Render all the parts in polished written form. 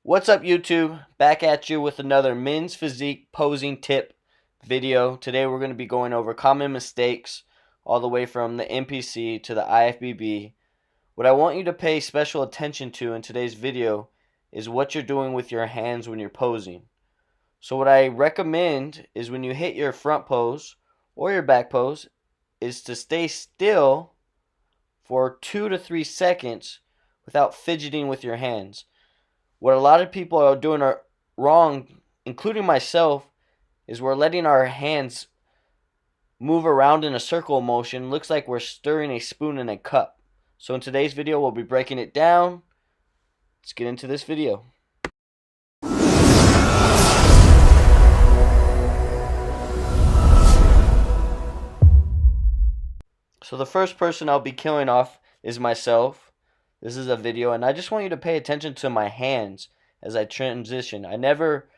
What's up, YouTube? Back at you with another men's physique posing tip video. Today we're going to be going over common mistakes all the way from the NPC to the IFBB. What I want you to pay special attention to in today's video is what you're doing with your hands when you're posing. So what I recommend is when you hit your front pose or your back pose is to stay still for 2 to 3 seconds without fidgeting with your hands. What a lot of people are doing wrong, including myself, is we're letting our hands move around in a circle motion. Looks like we're stirring a spoon in a cup. So in today's video, we'll be breaking it down. Let's get into this video. So the first person I'll be killing off is myself. This is a video, and I just want you to pay attention to my hands as I transition. I never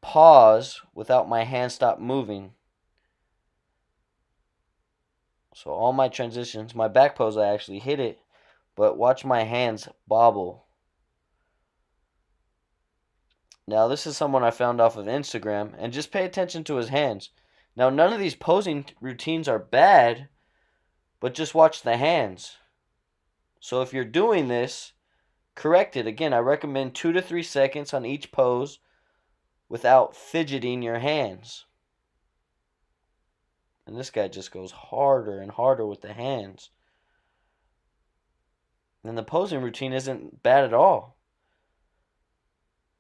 pause without my hands stop moving. So all my transitions, my back pose, I actually hit it, but watch my hands bobble. Now this is someone I found off of Instagram, and just pay attention to his hands. Now none of these posing routines are bad, but just watch the hands. So if you're doing this, correct it. Again, I recommend 2 to 3 seconds on each pose without fidgeting your hands. And this guy just goes harder and harder with the hands. And the posing routine isn't bad at all.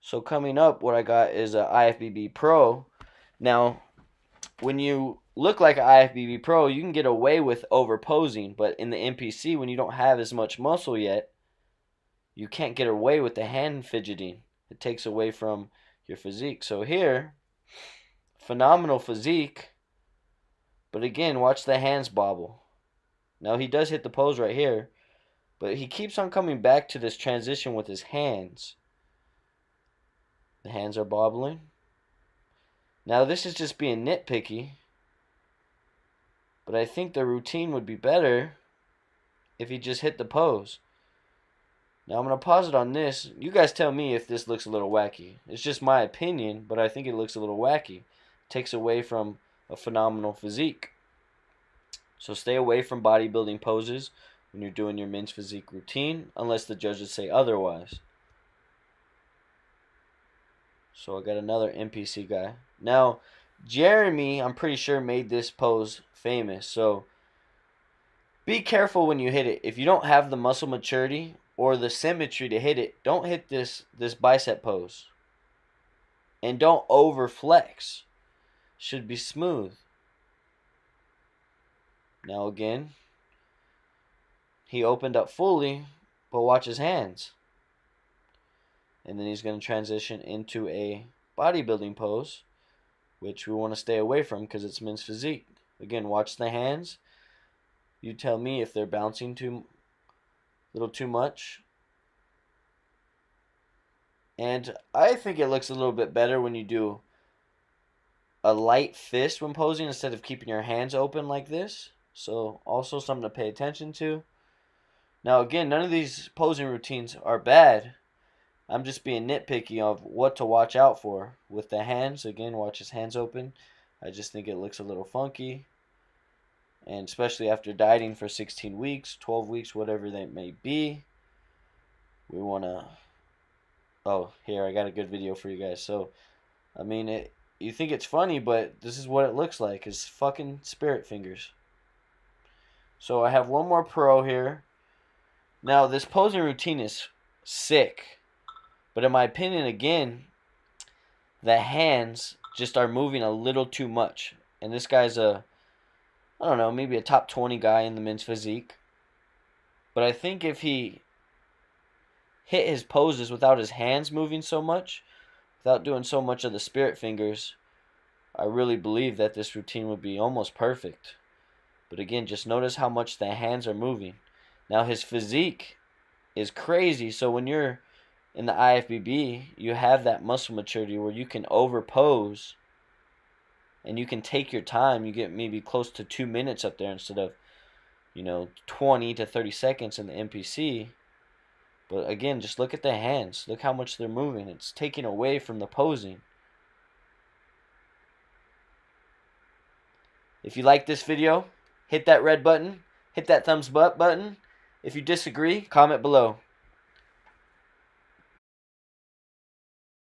So coming up, what I got is a IFBB Pro. Now, when you look like an IFBB Pro, you can get away with over posing. But in the NPC, when you don't have as much muscle yet, you can't get away with the hand fidgeting. It takes away from your physique. So here, phenomenal physique. But again, watch the hands bobble. Now he does hit the pose right here, but he keeps on coming back to this transition with his hands. The hands are bobbling. Now this is just being nitpicky, but I think the routine would be better if he just hit the pose. Now I'm going to pause it on this. You guys tell me if this looks a little wacky. It's just my opinion, but I think it looks a little wacky. It takes away from a phenomenal physique. So stay away from bodybuilding poses when you're doing your men's physique routine, unless the judges say otherwise. So I got another NPC guy. Now, Jeremy, I'm pretty sure, made this pose famous. So be careful when you hit it. If you don't have the muscle maturity or the symmetry to hit it, don't hit this bicep pose. And don't over flex. Should be smooth. Now again, he opened up fully, but watch his hands. And then he's going to transition into a bodybuilding pose, which we want to stay away from because it's men's physique. Again, watch the hands. You tell me if they're bouncing a little too much. And I think it looks a little bit better when you do a light fist when posing instead of keeping your hands open like this. So also something to pay attention to. Now again, none of these posing routines are bad. I'm just being nitpicky of what to watch out for. With the hands, again, watch his hands open. I just think it looks a little funky. And especially after dieting for 16 weeks, 12 weeks, whatever that may be. We want to... Oh, here, I got a good video for you guys. So, I mean, you think it's funny, but this is what it looks like. It's fucking spirit fingers. So I have one more pro here. Now, this posing routine is sick. But in my opinion, again, the hands just are moving a little too much. And this guy's I don't know, maybe a top 20 guy in the men's physique. But I think if he hit his poses without his hands moving so much, without doing so much of the spirit fingers, I really believe that this routine would be almost perfect. But again, just notice how much the hands are moving. Now his physique is crazy, so when you're in the IFBB, you have that muscle maturity where you can overpose and you can take your time. You get maybe close to 2 minutes up there instead of, 20 to 30 seconds in the NPC. But again, just look at the hands. Look how much they're moving. It's taking away from the posing. If you like this video, hit that red button. Hit that thumbs up button. If you disagree, comment below.